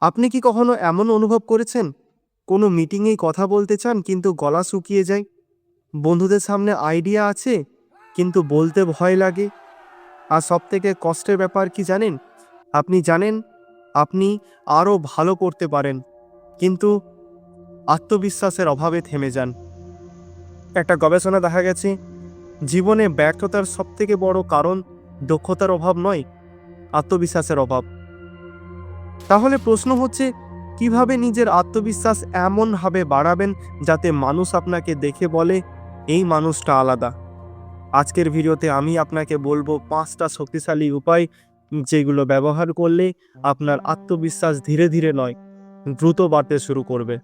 আপনি কি কখনো এমন অনুভব করেছেন, কোনো মিটিংয়েই কথা বলতে চান কিন্তু গলা শুকিয়ে যায়? বন্ধুদের সামনে আইডিয়া আছে কিন্তু বলতে ভয় লাগে। আর সবথেকে কষ্টের ব্যাপার কি জানেন? আপনি জানেন আপনি আরও ভালো করতে পারেন, কিন্তু আত্মবিশ্বাসের অভাবে থেমে যান। একটা গবেষণা দেখা গেছে, জীবনে ব্যর্থতার সবথেকে বড় কারণ দক্ষতার অভাব নয়, আত্মবিশ্বাসের অভাব। তাহলে প্রশ্ন হচ্ছে, কিভাবে নিজের আত্মবিশ্বাস এমনভাবে বাড়াবেন যাতে মানুষ আপনাকে দেখে বলে এই মানুষটা আলাদা। আজকের ভিডিওতে আমি আপনাকে বলবো 5টা শক্তিশালী উপায়, যেগুলো ব্যবহার করলে আপনার আত্মবিশ্বাস ধীরে ধীরে নয়, দ্রুত বাড়তে শুরু করবে।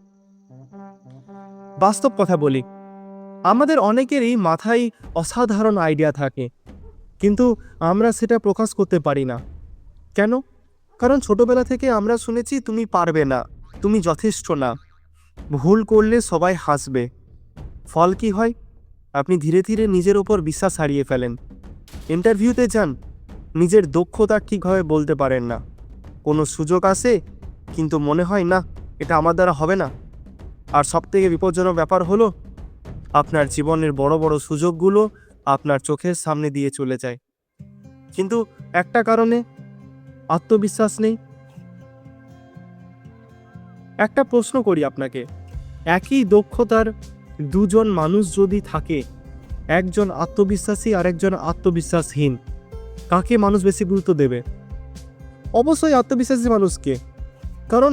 বাস্তব কথা বলি, আমাদের অনেকেরই মাথায় অসাধারণ আইডিয়া থাকে, কিন্তু আমরা সেটা প্রকাশ করতে পারি না। কেন? কারণ ছোটবেলা থেকে আমরা শুনেছি তুমি পারবে না, তুমি যথেষ্ট না, ভুল করলে সবাই হাসবে। ফল কি হয়? আপনি ধীরে ধীরে নিজের ওপর বিশ্বাস হারিয়ে ফেলেন। ইন্টারভিউতে যান, নিজের দক্ষতা ঠিকভাবে বলতে পারেন না। কোনো সুযোগ আসে, কিন্তু মনে হয় না, এটা আমার দ্বারা হবে না। আর সবথেকে বিপজ্জনক ব্যাপার হলো, আপনার জীবনের বড় বড় সুযোগগুলো আপনার চোখের সামনে দিয়ে চলে যায়, কিন্তু একটা কারণে, আত্মবিশ্বাস নেই। একটা প্রশ্ন করি আপনাকে, একই দক্ষতার দুজন মানুষ যদি থাকে, একজন আত্মবিশ্বাসী আর একজন আত্মবিশ্বাসহীন, কাকে মানুষ বেশি গুরুত্ব দেবে? অবশ্যই আত্মবিশ্বাসী মানুষকে। কারণ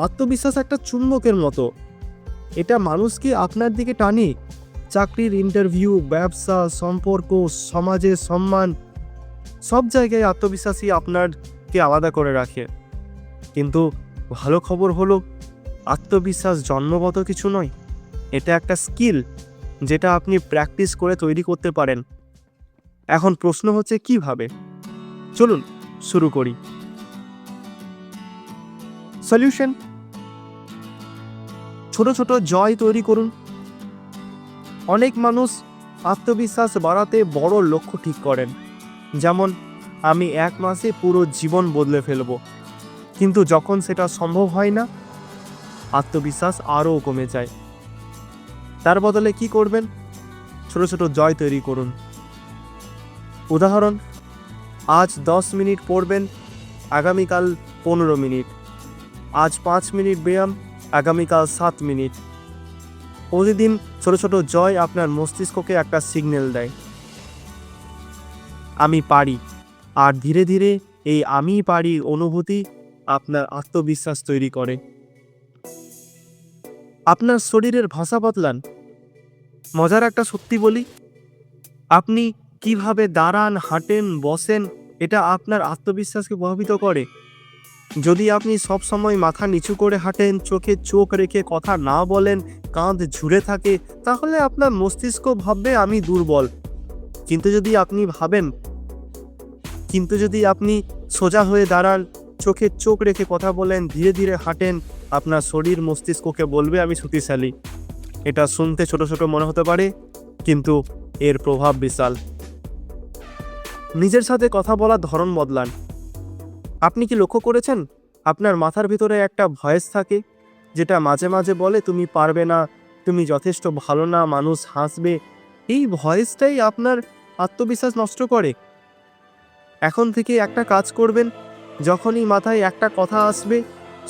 আত্মবিশ্বাস একটা চুম্বকের মতো, এটা মানুষকে আপনার দিকে টানে। চাকরির ইন্টারভিউ, ব্যবসা, সম্পর্ক, সমাজের সম্মান, সব জায়গায় আত্মবিশ্বাসী আপনারকে আলাদা করে রাখে। কিন্তু ভালো খবর হলো, আত্মবিশ্বাস জন্মগত কিছু নয়, এটা একটা স্কিল, যেটা আপনি প্র্যাকটিস করে তৈরি করতে পারেন। এখন প্রশ্ন হচ্ছে কিভাবে? চলুন শুরু করি। সলিউশন: ছোট ছোট জয় তৈরি করুন। অনেক মানুষ আত্মবিশ্বাস বাড়াতে বড় লক্ষ্য ঠিক করেন, যেমন আমি 1 মাসে পুরো জীবন বদলে ফেলব। কিন্তু যখন সেটা সম্ভব হয় না, আত্মবিশ্বাস আরও কমে যায়। তার বদলে কি করবেন? ছোট ছোট জয় তৈরি করুন। উদাহরণ: আজ 10 মিনিট পড়বেন, আগামীকাল 15 মিনিট। আজ 5 মিনিট ব্যায়াম, আগামীকাল 7 মিনিট। প্রতিদিন ছোট ছোট জয় আপনার মস্তিষ্ককে একটা সিগন্যাল দেয়, আমি পারি। আর ধীরে ধীরে এই আমি পারি অনুভূতি আপনার আত্মবিশ্বাস তৈরি করে। আপনার শরীরের ভাষা বদলান। মজার একটা সত্যি বলি, আপনি কিভাবে দাঁড়ান, হাঁটেন, বসেন, এটা আপনার আত্মবিশ্বাসকে প্রভাবিত করে। যদি আপনি সব সময় মাথা নিচু করে হাঁটেন, চোখে চোখ রেখে কথা না বলেন, কাঁধ ঝুলে থাকে, তাহলে আপনার মস্তিষ্ক ভাববে আমি দুর্বল। কিন্তু যদি আপনি সোজা হয়ে দাঁড়ান, চোখে চোখ রেখে কথা বলেন, ধীরে ধীরে হাঁটেন, আপনার শরীর মস্তিষ্ককে বলবে আমি শক্তিশালী। এটা শুনতে ছোট ছোট মনে হতে পারে, কিন্তু এর প্রভাব বিশাল। নিজের সাথে কথা বলার ধরন বদলান। আপনি কি লক্ষ্য করেছেন, আপনার মাথার ভিতরে একটা ভয়েস থাকে, যেটা মাঝে মাঝে বলে তুমি পারবে না, তুমি যথেষ্ট ভালো না, মানুষ হাসবে। এই ভয়েসটাই আপনার আত্মবিশ্বাস নষ্ট করে। এখন থেকে একটা কাজ করবেন, যখনই মাথায় একটা কথা আসবে,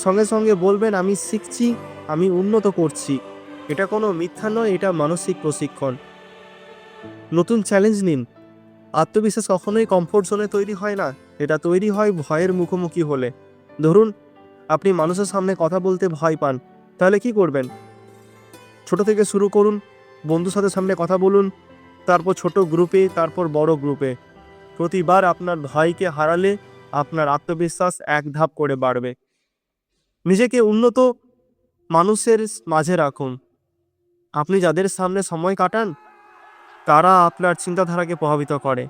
সঙ্গে সঙ্গে বলবেন আমি শিখছি, আমি উন্নত করছি। এটা কোনো মিথ্যা নয়, এটা মানসিক প্রশিক্ষণ। নতুন চ্যালেঞ্জ নিন। আত্মবিশ্বাস কখনোই কমফোর্ট জোনে তৈরি হয় না, এটা তৈরি হয় ভয়ের মুখোমুখি হলে। ধরুন আপনি মানুষের সামনে কথা বলতে ভয় পান, তাহলে কি করবেন? ছোট থেকে শুরু করুন। বন্ধুর সাথে সামনে কথা বলুন, তারপর ছোট গ্রুপে, তারপর বড় গ্রুপে। প্রতিবার আপনার ভয়কে হারালে আপনার আত্মবিশ্বাস এক ধাপ করে বাড়বে। নিজেকে উন্নত মানুষের মাঝে রাখুন। আপনি যাদের সামনে সময় কাটান, তারা আপনার চিন্তাধারাকে প্রভাবিত করে।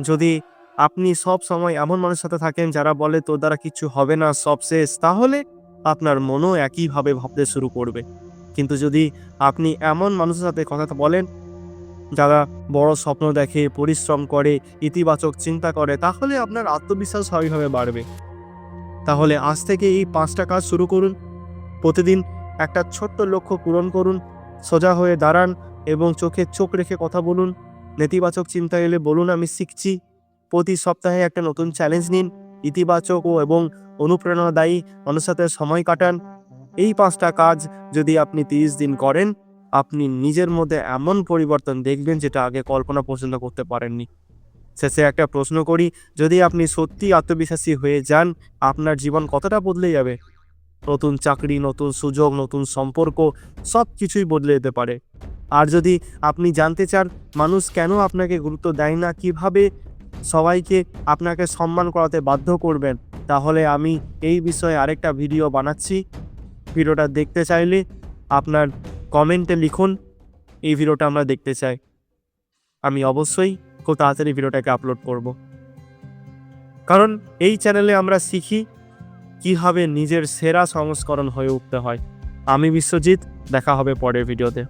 যদি আপনি সব সময় এমন মানুষের সাথে থাকেন যারা বলে তোর দ্বারা কিছু হবে না, সব শেষ, তাহলে আপনার মনও একইভাবে ভাবতে শুরু করবে। কিন্তু যদি আপনি এমন মানুষের সাথে কথা বলেন যারা বড় স্বপ্ন দেখে, পরিশ্রম করে, ইতিবাচক চিন্তা করে, তাহলে আপনার আত্মবিশ্বাস স্বাভাবিকভাবে বাড়বে। তাহলে আজ থেকে এই 5টা কাজ শুরু করুন। প্রতিদিন একটা ছোট্ট লক্ষ্য পূরণ করুন, সোজা হয়ে দাঁড়ান এবং চোখে চোখ রেখে কথা বলুন। নেতিবাচক চিন্তা এলে বলুন আমি শিখছি। প্রতি সপ্তাহে একটা নতুন চ্যালেঞ্জ নিন। ইতিবাচক এবং অনুপ্রেরণাদায়ী মানুষের সাথে সময় কাটান। এই 5টা কাজ যদি আপনি 30 দিন করেন, আপনি নিজের মধ্যে এমন পরিবর্তন দেখবেন যেটা আগে কল্পনা পর্যন্ত করতে পারেননি। শেষে একটা প্রশ্ন করি, যদি আপনি সত্যি আত্মবিশ্বাসী হয়ে যান, আপনার জীবন কতটা বদলে যাবে? নতুন চাকরি, নতুন সুযোগ, নতুন সম্পর্ক, সব কিছুই বদলে যেতে পারে। আর যদি আপনি জানতে চান মানুষ কেন আপনাকে গুরুত্ব দেয় না, কিভাবে সবাইকে আপনাকে সম্মান করাতে বাধ্য করবেন, তাহলে আমি এই বিষয়ে আরেকটা ভিডিও বানাচ্ছি। ভিডিওটা দেখতে চাইলে আপনার কমেন্টে লিখুন এই ভিডিওটা আমরা দেখতে চাই। আমি অবশ্যই খুব তাড়াতাড়ি ভিডিওটাকে আপলোড করব। কারণ এই চ্যানেলে আমরা শিখি কীভাবে নিজের সেরা সংস্করণ হয়ে উঠতে হয়। আমি বিশ্বজিৎ, দেখা হবে পরের ভিডিওতে।